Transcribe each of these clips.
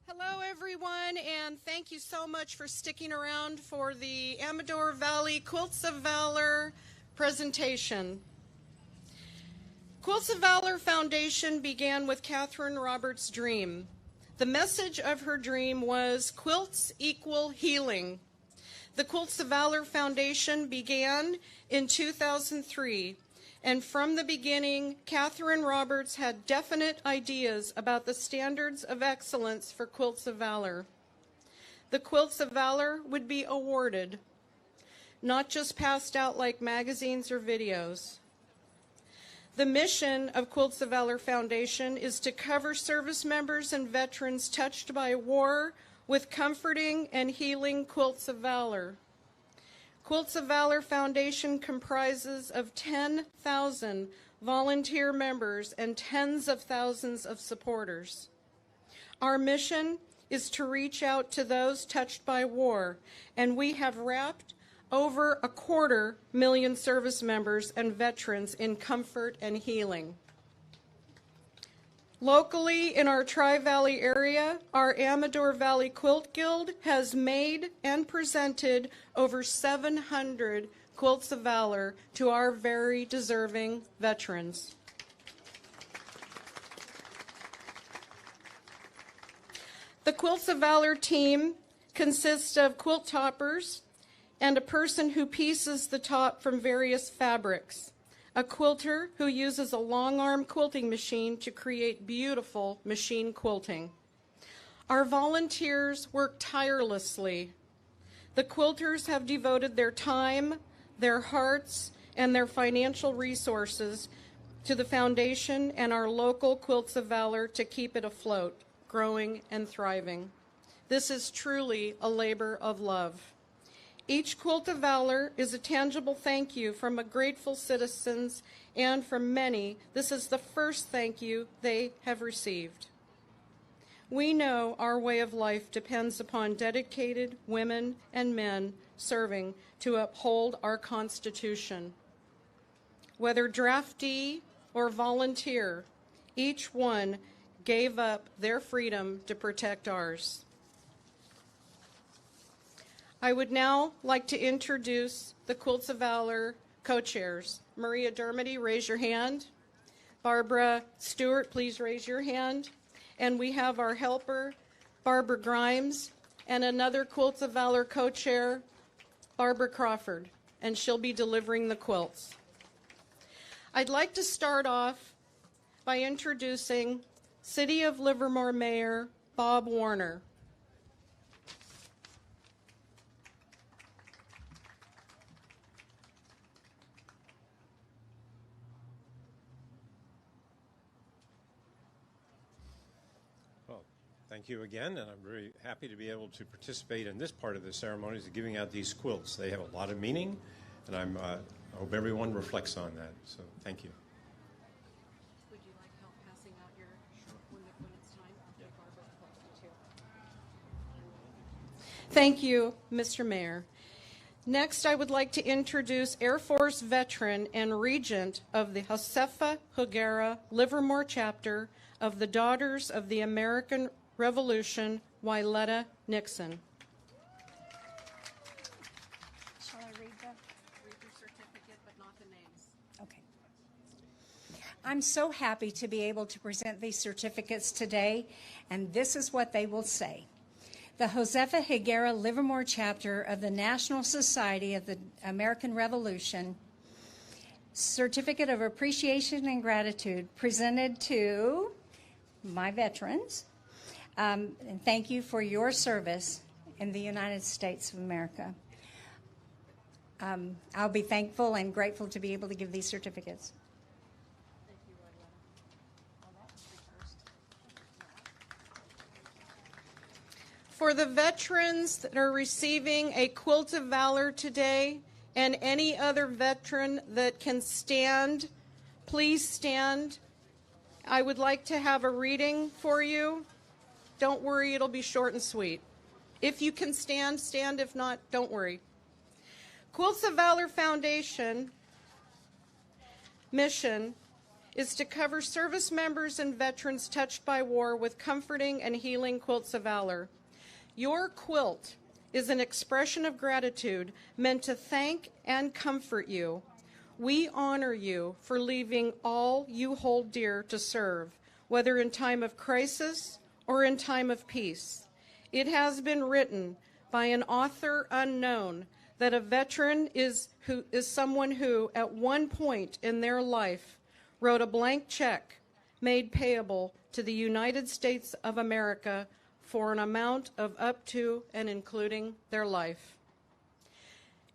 Hello, everyone, and thank you so much for sticking around for the Amador Valley Quilts of Valor presentation. Quilts of Valor Foundation began with Catherine Roberts' dream. The message of her dream was quilts equal healing. The Quilts of Valor Foundation began in 2003. And from the beginning, Catherine Roberts had definite ideas about the standards of excellence for Quilts of Valor. The Quilts of Valor would be awarded, not just passed out like magazines or videos. The mission of Quilts of Valor Foundation is to cover service members and veterans touched by war with comforting and healing Quilts of Valor. Quilts of Valor Foundation comprises of 10,000 volunteer members and tens of thousands of supporters. Our mission is to reach out to those touched by war, and we have wrapped over 250,000 service members and veterans in comfort and healing. Locally in our Tri-Valley area, our Amador Valley Quilt Guild has made and presented over 700 Quilts of Valor to our very deserving veterans. The Quilts of Valor team consists of quilt toppers and a person who pieces the top from various fabrics. A quilter who uses a long-arm quilting machine to create beautiful machine quilting. Our volunteers work tirelessly. The quilters have devoted their time, their hearts, and their financial resources to the foundation and our local Quilts of Valor to keep it afloat, growing and thriving. This is truly a labor of love. Each Quilt of Valor is a tangible thank you from a grateful citizens, and from many, this is the first thank you they have received. We know our way of life depends upon dedicated women and men serving to uphold our Constitution. Whether draftee or volunteer, each one gave up their freedom to protect ours. I would now like to introduce the Quilts of Valor co-chairs. Maria Dermody, raise your hand. Barbara Stewart, please raise your hand. And we have our helper, Barbara Grimes, and another Quilts of Valor co-chair, Barbara Crawford, and she'll be delivering the quilts. I'd like to start off by introducing City of Livermore Mayor Bob Warner. Thank you again, and I'm very happy to be able to participate in this part of the ceremony, is giving out these quilts. They have a lot of meaning, and I hope everyone reflects on that. So thank you. Would you like help passing out your when it's time? Yeah. Thank you, Mr. Mayor. Next, I would like to introduce Air Force veteran and regent of the Josefa Higuera Livermore chapter of the Daughters of the American Revolution, Wyletta Nixon. Shall I read the? Read your certificate, but not the names. Okay. I'm so happy to be able to present these certificates today, and this is what they will say. The Josefa Higuera Livermore chapter of the National Society of the American Revolution Certificate of Appreciation and Gratitude presented to my veterans. And thank you for your service in the United States of America. I'll be thankful and grateful to be able to give these certificates. Thank you, Wyletta. For the veterans that are receiving a Quilt of Valor today, and any other veteran that can stand, please stand. I would like to have a reading for you. Don't worry, it'll be short and sweet. If you can stand, stand. If not, don't worry. Quilts of Valor Foundation mission is to cover service members and veterans touched by war with comforting and healing quilts of valor. Your quilt is an expression of gratitude meant to thank and comfort you. We honor you for leaving all you hold dear to serve, whether in time of crisis or in time of peace. It has been written by an author unknown that a veteran is someone who, at one point in their life, wrote a blank check made payable to the United States of America for an amount of up to and including their life.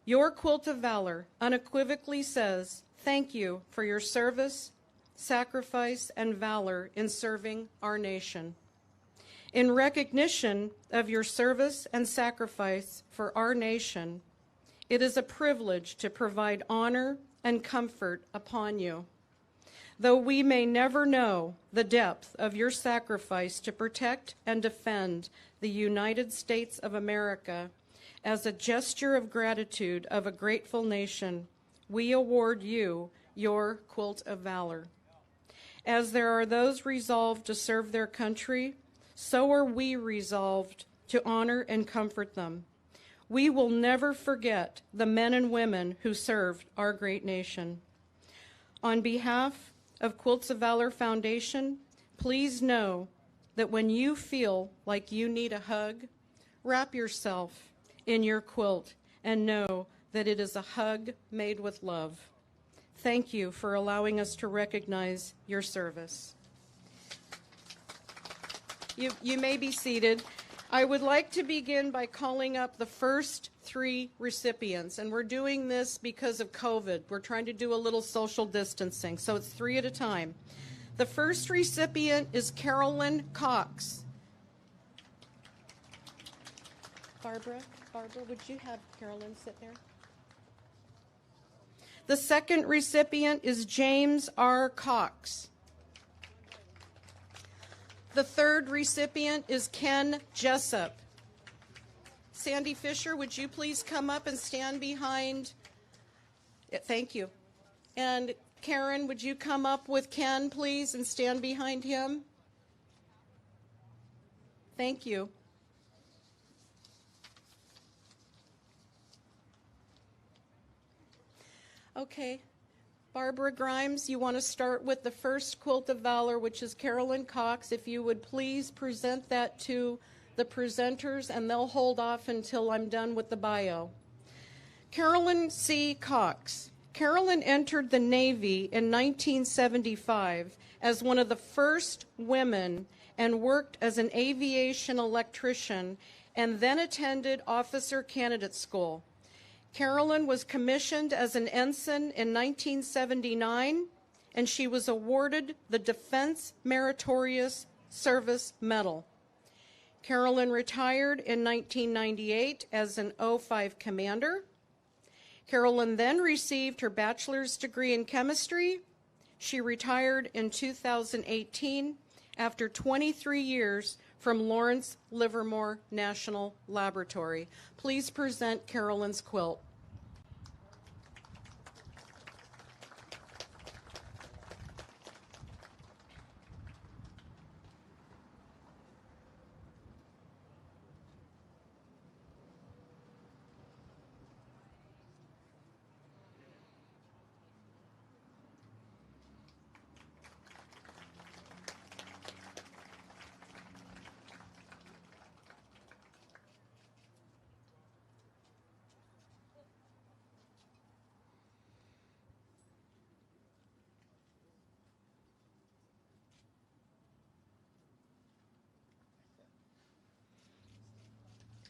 Your Quilt of Valor unequivocally says, thank you for your service, sacrifice, and valor in serving our nation. In recognition of your service and sacrifice for our nation, it is a privilege to provide honor and comfort upon you. Though we may never know the depth of your sacrifice to protect and defend the United States of America, as a gesture of gratitude of a grateful nation, we award you your Quilt of Valor. As there are those resolved to serve their country, so are we resolved to honor and comfort them. We will never forget the men and women who served our great nation. On behalf of Quilts of Valor Foundation, please know that when you feel like you need a hug, wrap yourself in your quilt and know that it is a hug made with love. Thank you for allowing us to recognize your service. You may be seated. I would like to begin by calling up the first three recipients, and we're doing this because of COVID. We're trying to do a little social distancing, so it's three at a time. The first recipient is Carolyn Cox. Barbara, would you have Carolyn sit there? The second recipient is James R. Cox. The third recipient is Ken Jessup. Sandy Fisher, would you please come up and stand behind? Thank you. And Karen, would you come up with Ken, please, and stand behind him? Thank you. Okay. Barbara Grimes, you want to start with the first Quilt of Valor, which is Carolyn Cox. If you would please present that to the presenters, and they'll hold off until I'm done with the bio. Carolyn C. Cox. Carolyn entered the Navy in 1975 as one of the first women and worked as an aviation electrician and then attended Officer Candidate School. Carolyn was commissioned as an ensign in 1979, and she was awarded the Defense Meritorious Service Medal. Carolyn retired in 1998 as an O5 commander. Carolyn then received her bachelor's degree in chemistry. She retired in 2018 after 23 years from Lawrence Livermore National Laboratory. Please present Carolyn's quilt.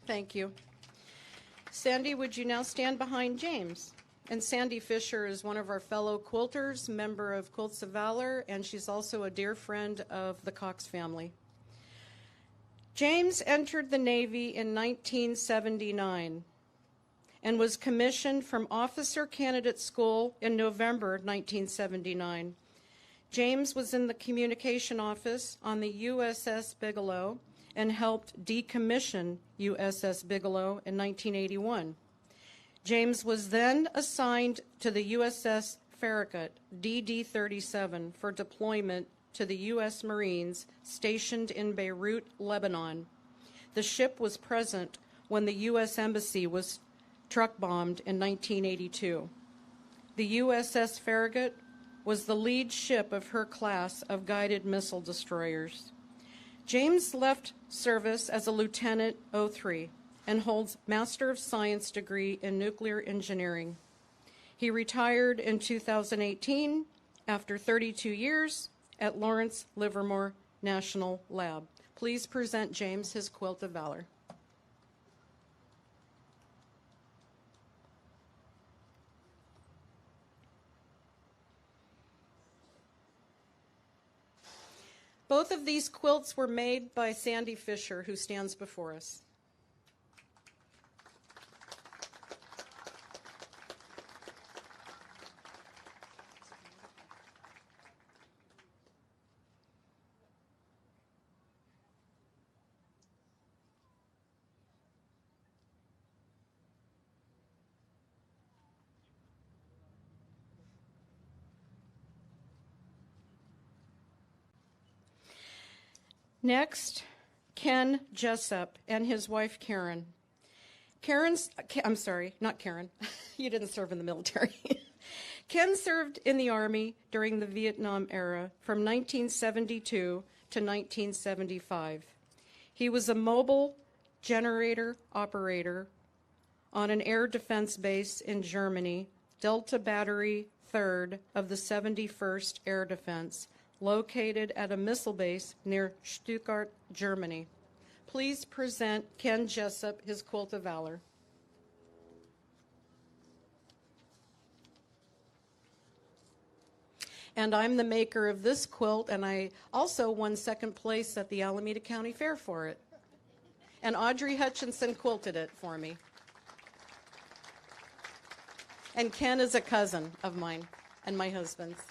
Thank you. Sandy, would you now stand behind James? And Sandy Fisher is one of our fellow quilters, member of Quilts of Valor, and she's also a dear friend of the Cox family. James entered the Navy in 1979 and was commissioned from Officer Candidate School in November 1979. James was in the communication office on the USS Bigelow and helped decommission USS Bigelow in 1981. James was then assigned to the USS Farragut DD-37 for deployment to the U.S. Marines stationed in Beirut, Lebanon. The ship was present when the U.S. Embassy was truck bombed in 1982. The USS Farragut was the lead ship of her class of guided missile destroyers. James left service as a Lieutenant 03 and holds Master of Science degree in nuclear engineering. He retired in 2018 after 32 years at Lawrence Livermore National Lab. Please present James his Quilt of Valor. Both of these quilts were made by Sandy Fisher, who stands before us. Next, Ken Jessup and his wife Karen. I'm sorry, not Karen. You didn't serve in the military. Ken served in the Army during the Vietnam era from 1972 to 1975. He was a mobile generator operator on an air defense base in Germany, Delta Battery 3rd of the 71st Air Defense, located at a missile base near Stuttgart, Germany. Please present Ken Jessup his Quilt of Valor. And I'm the maker of this quilt, and I also won second place at the Alameda County Fair for it. And Audrey Hutchinson quilted it for me. And Ken is a cousin of mine and my husband's.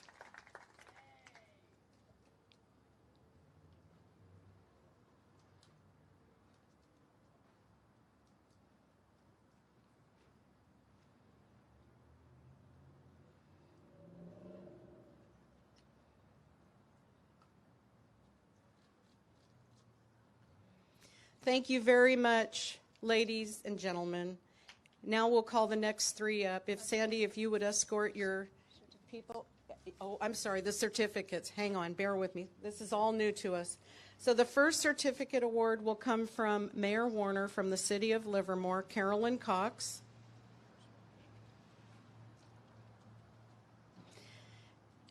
Thank you very much, ladies and gentlemen. Now we'll call the next three up. If Sandy, if you would escort your people. Oh, I'm sorry, the certificates. Hang on, bear with me. This is all new to us. So the first certificate award will come from Mayor Warner from the City of Livermore, Carolyn Cox.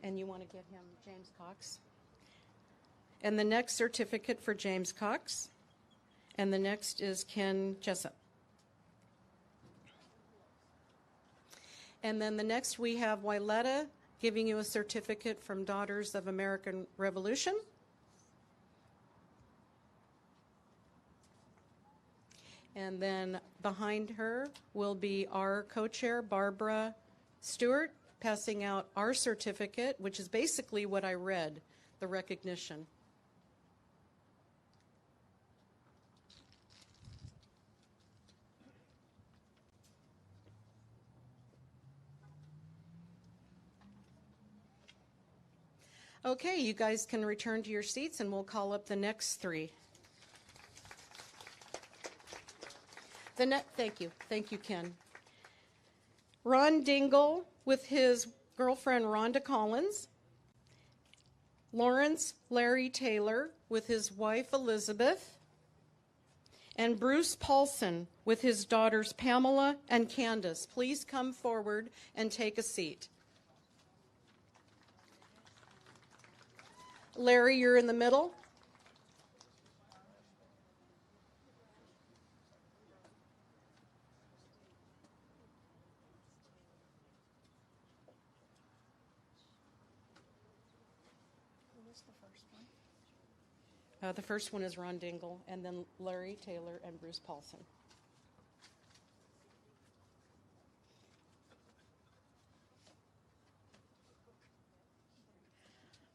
And you want to get him James Cox. And the next certificate for James Cox. And the next is Ken Jessup. And then the next we have Wyletta giving you a certificate from Daughters of American Revolution. And then behind her will be our co-chair, Barbara Stewart, passing out our certificate, which is basically what I read, the recognition. Okay, you guys can return to your seats and we'll call up the next three. Thank you, Ken. Ron Dingle with his girlfriend Rhonda Collins. Lawrence Larry Taylor with his wife Elizabeth. And Bruce Paulson with his daughters Pamela and Candace. Please come forward and take a seat. Larry, you're in the middle. Who was the first one? The first one is Ron Dingle, and then Larry Taylor and Bruce Paulson.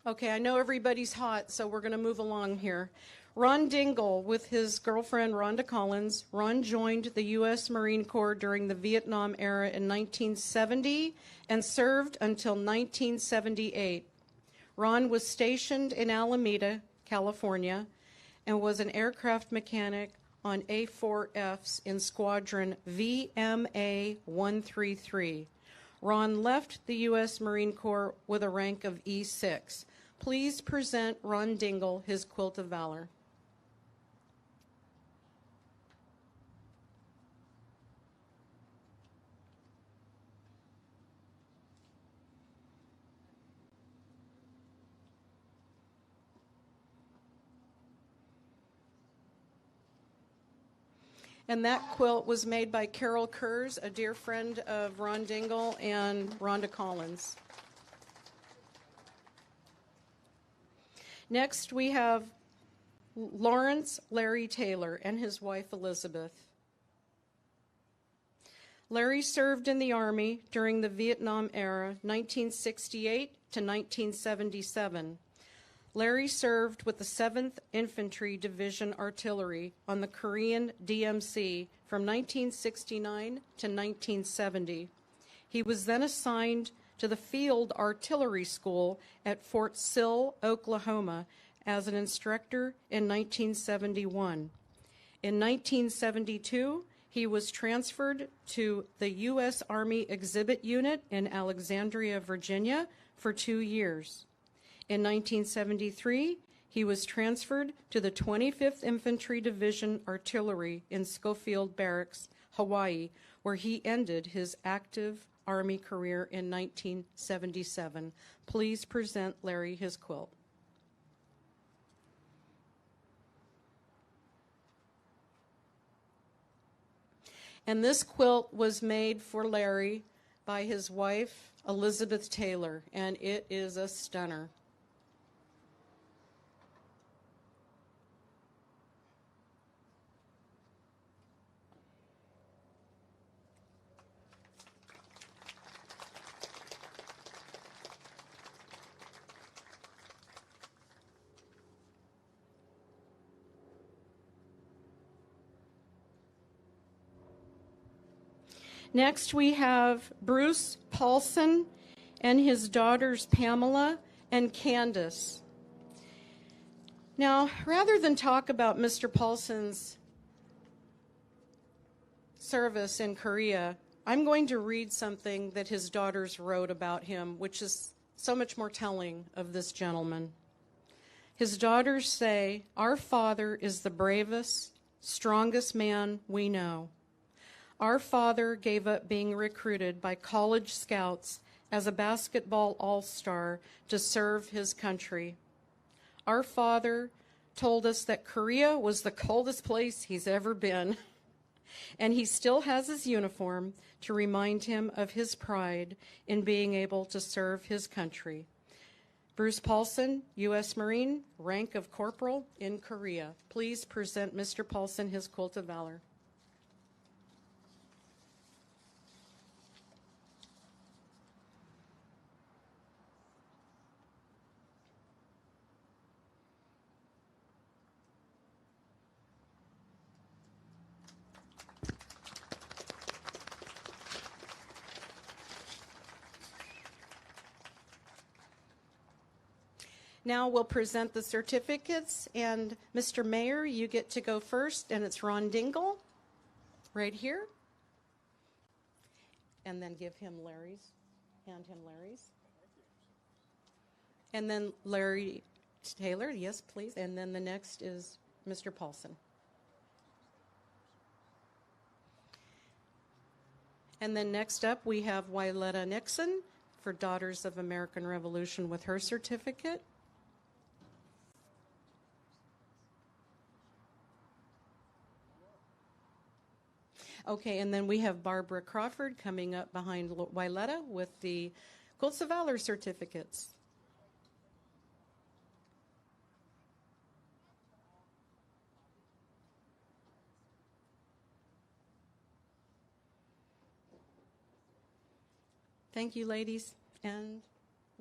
Okay, I know everybody's hot, so we're going to move along here. Ron Dingle, with his girlfriend Rhonda Collins, Ron joined the U.S. Marine Corps during the Vietnam era in 1970 and served until 1978. Ron was stationed in Alameda, California, and was an aircraft mechanic on A4Fs in Squadron VMA 133. Ron left the U.S. Marine Corps with a rank of E6. Please present Ron Dingle his Quilt of Valor. And that quilt was made by Carol Kurz, a dear friend of Ron Dingle and Rhonda Collins. Next, we have Lawrence Larry Taylor and his wife Elizabeth. Larry served in the Army during the Vietnam era, 1968 to 1977. Larry served with the 7th Infantry Division Artillery on the Korean DMC from 1969 to 1970. He was then assigned to the Field Artillery School at Fort Sill, Oklahoma, as an instructor in 1971. In 1972, he was transferred to the U.S. Army Exhibit Unit in Alexandria, Virginia, for 2 years. In 1973, he was transferred to the 25th Infantry Division Artillery in Schofield Barracks, Hawaii, where he ended his active Army career in 1977. Please present Larry his quilt. And this quilt was made for Larry by his wife, Elizabeth Taylor, and it is a stunner. Next, we have Bruce Paulson and his daughters Pamela and Candace. Now, rather than talk about Mr. Paulson's service in Korea, I'm going to read something that his daughters wrote about him, which is so much more telling of this gentleman. His daughters say, "Our father is the bravest, strongest man we know. Our father gave up being recruited by college scouts as a basketball all-star to serve his country. Our father told us that Korea was the coldest place he's ever been, and he still has his uniform to remind him of his pride in being able to serve his country." Bruce Paulson, U.S. Marine, rank of corporal in Korea. Please present Mr. Paulson his Quilt of Valor. Now we'll present the certificates, and Mr. Mayor, you get to go first, and it's Ron Dingle, right here. And then give him Larry's, hand him Larry's. And then Larry Taylor, yes, please. And then the next is Mr. Paulson. And then next up, we have Wyletta Nixon for Daughters of American Revolution with her certificate. Okay, and then we have Barbara Crawford coming up behind Wyletta with the Quilts of Valor certificates. Thank you, ladies. And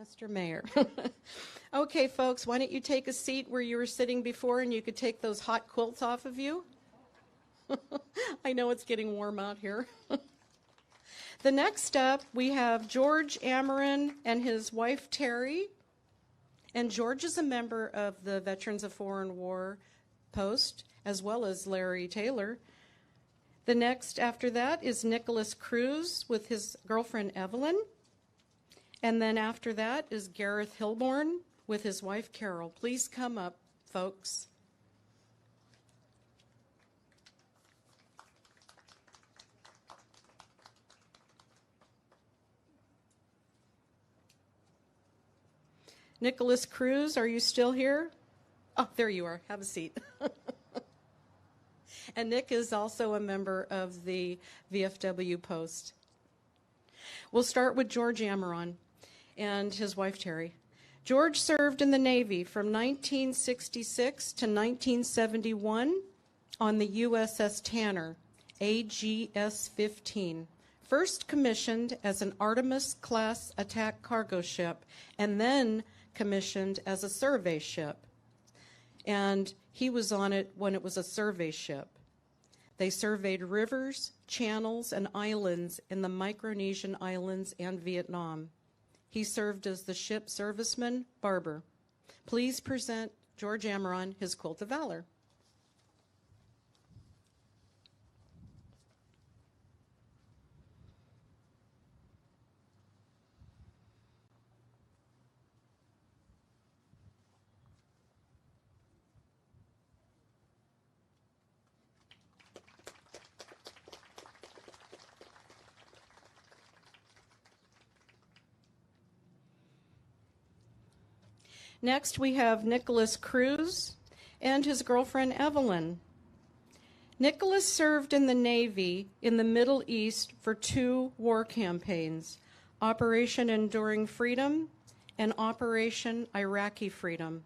Mr. Mayor. Okay, folks, why don't you take a seat where you were sitting before and you could take those hot quilts off of you? I know it's getting warm out here. The next up, we have George Amarin and his wife Terry. And George is a member of the Veterans of Foreign War Post, as well as Larry Taylor. The next after that is Nicholas Cruz with his girlfriend Evelyn. And then after that is Gareth Hilborn with his wife Carol. Please come up, folks. Nicholas Cruz, are you still here? Oh, there you are. Have a seat. And Nick is also a member of the VFW Post. We'll start with George Amaron and his wife Terry. George served in the Navy from 1966 to 1971 on the USS Tanner, AGS-15. First commissioned as an Artemis-class attack cargo ship and then commissioned as a survey ship. And he was on it when it was a survey ship. They surveyed rivers, channels, and islands in the Micronesian islands and Vietnam. He served as the ship serviceman, Barber. Please present George Amaron his Quilt of Valor. Next, we have Nicholas Cruz and his girlfriend Evelyn. Nicholas served in the Navy in the Middle East for 2 war campaigns, Operation Enduring Freedom and Operation Iraqi Freedom.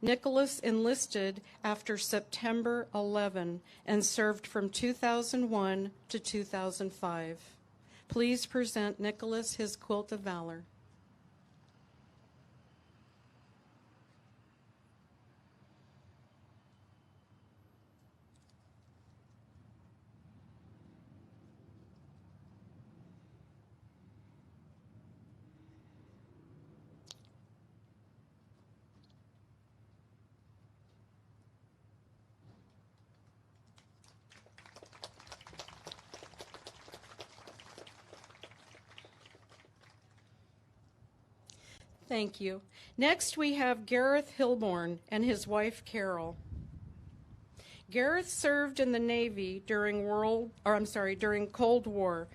Nicholas enlisted after September 11 and served from 2001 to 2005. Please present Nicholas his Quilt of Valor. Thank you. Next, we have Gareth Hilborn and his wife, Carol. Gareth served in the Navy during Cold War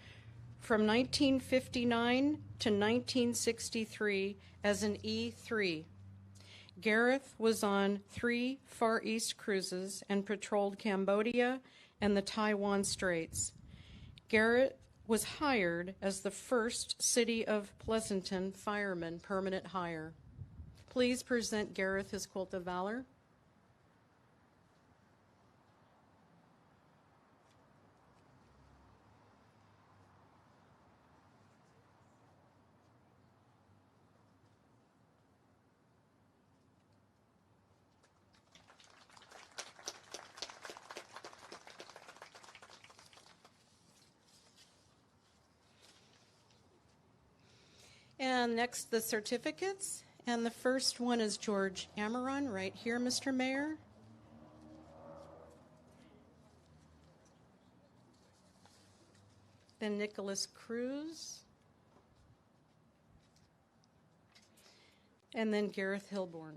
from 1959 to 1963 as an E3. Gareth was on 3 Far East cruises and patrolled Cambodia and the Taiwan Straits. Gareth was hired as the first City of Pleasanton fireman permanent hire. Please present Gareth his Quilt of Valor. And next, the certificates. And the first one is George Amaron, right here, Mr. Mayor. Then Nicholas Cruz. And then Gareth Hilborn.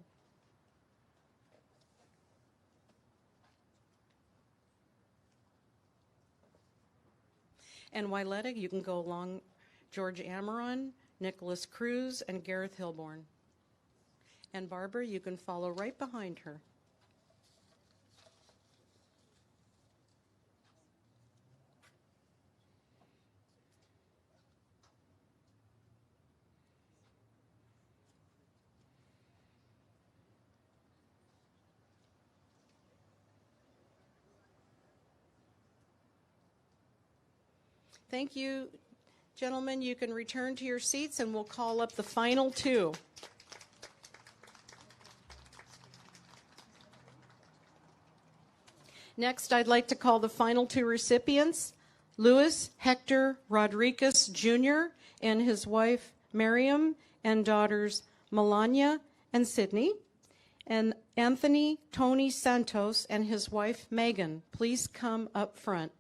And Wyletta, you can go along George Amaron, Nicholas Cruz, and Gareth Hilborn. And Barbara, you can follow right behind her. Thank you Gentlemen, you can return to your seats and we'll call up the final two. Next, I'd like to call the final two recipients, Luis Hector Rodriguez Jr. and his wife Miriam and daughters Melania and Sydney, and Anthony Tony Santos and his wife Megan. Please come up front.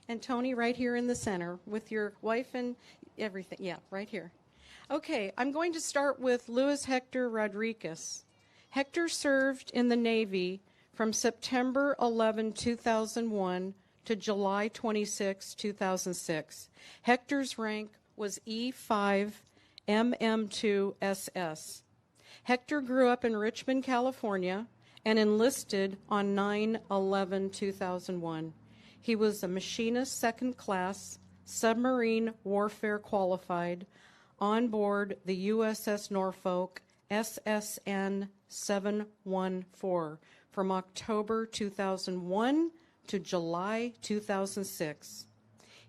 And Tony, right here in the center with your wife and everything. Yeah, right here. Okay, I'm going to start with Luis Hector Rodriguez. Hector served in the Navy from September 11, 2001 to July 26, 2006. Hector's rank was E5 MM2 SS. Hector grew up in Richmond, California, and enlisted on 9/11/2001. He was a machinist second class, submarine warfare qualified, on board the USS Norfolk SSN 714 from October 2001 to July 2006.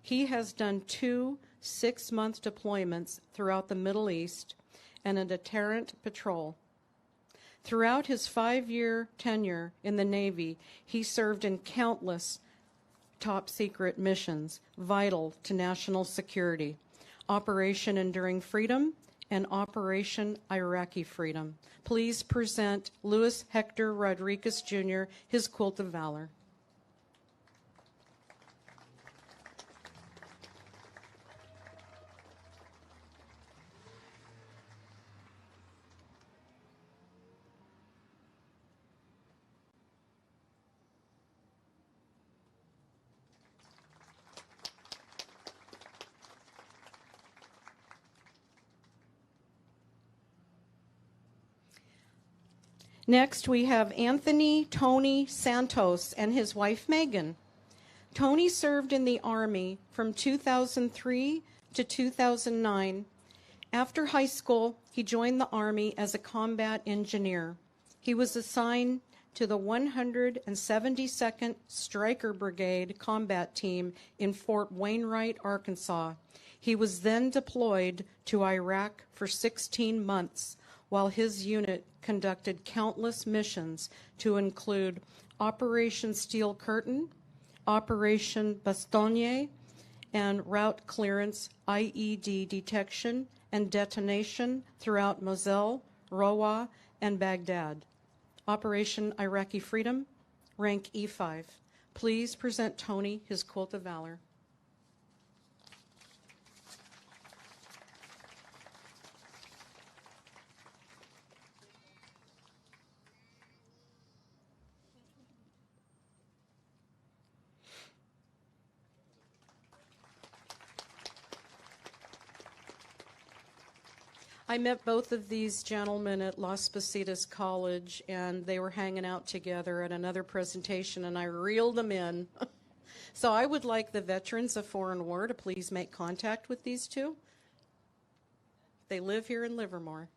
He has done 2 6-month deployments throughout the Middle East and a deterrent patrol. Throughout his 5-year tenure in the Navy, he served in countless top secret missions vital to national security, Operation Enduring Freedom and Operation Iraqi Freedom. Please present Luis Hector Rodriguez Jr., his Quilt of Valor. Next, we have Anthony Tony Santos and his wife Megan. Tony served in the Army from 2003 to 2009. After high school, he joined the Army as a combat engineer. He was assigned to the 172nd Stryker Brigade combat team in Fort Wainwright, Arkansas. He was then deployed to Iraq for 16 months, while his unit conducted countless missions to include Operation Steel Curtain, Operation Bastogne, and route clearance IED detection and detonation throughout Mosul, Roa, and Baghdad. Operation Iraqi Freedom, rank E5. Please present Tony his Quilt of Valor. I met both of these gentlemen at Las Positas College, and they were hanging out together at another presentation, and I reeled them in. So I would like the veterans of Foreign War to please make contact with these two. They live here in Livermore.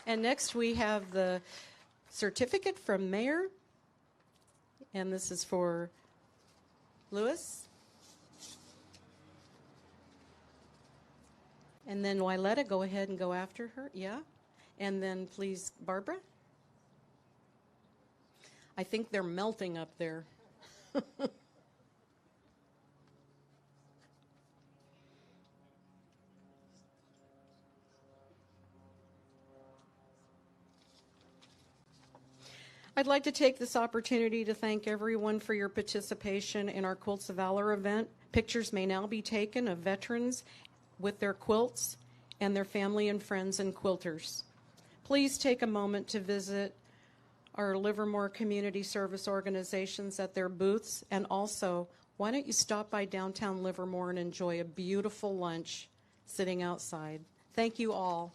And next we have the certificate from Mayor. And this is for Luis. And then Wyletta, go ahead and go after her. Yeah. And then please, Barbara. I think they're melting up there. I'd like to take this opportunity to thank everyone for your participation in our Quilts of Valor event. Pictures may now be taken of veterans with their quilts and their family and friends and quilters. Please take a moment to visit our Livermore Community Service organizations at their booths, and also, why don't you stop by downtown Livermore and enjoy a beautiful lunch sitting outside. Thank you all.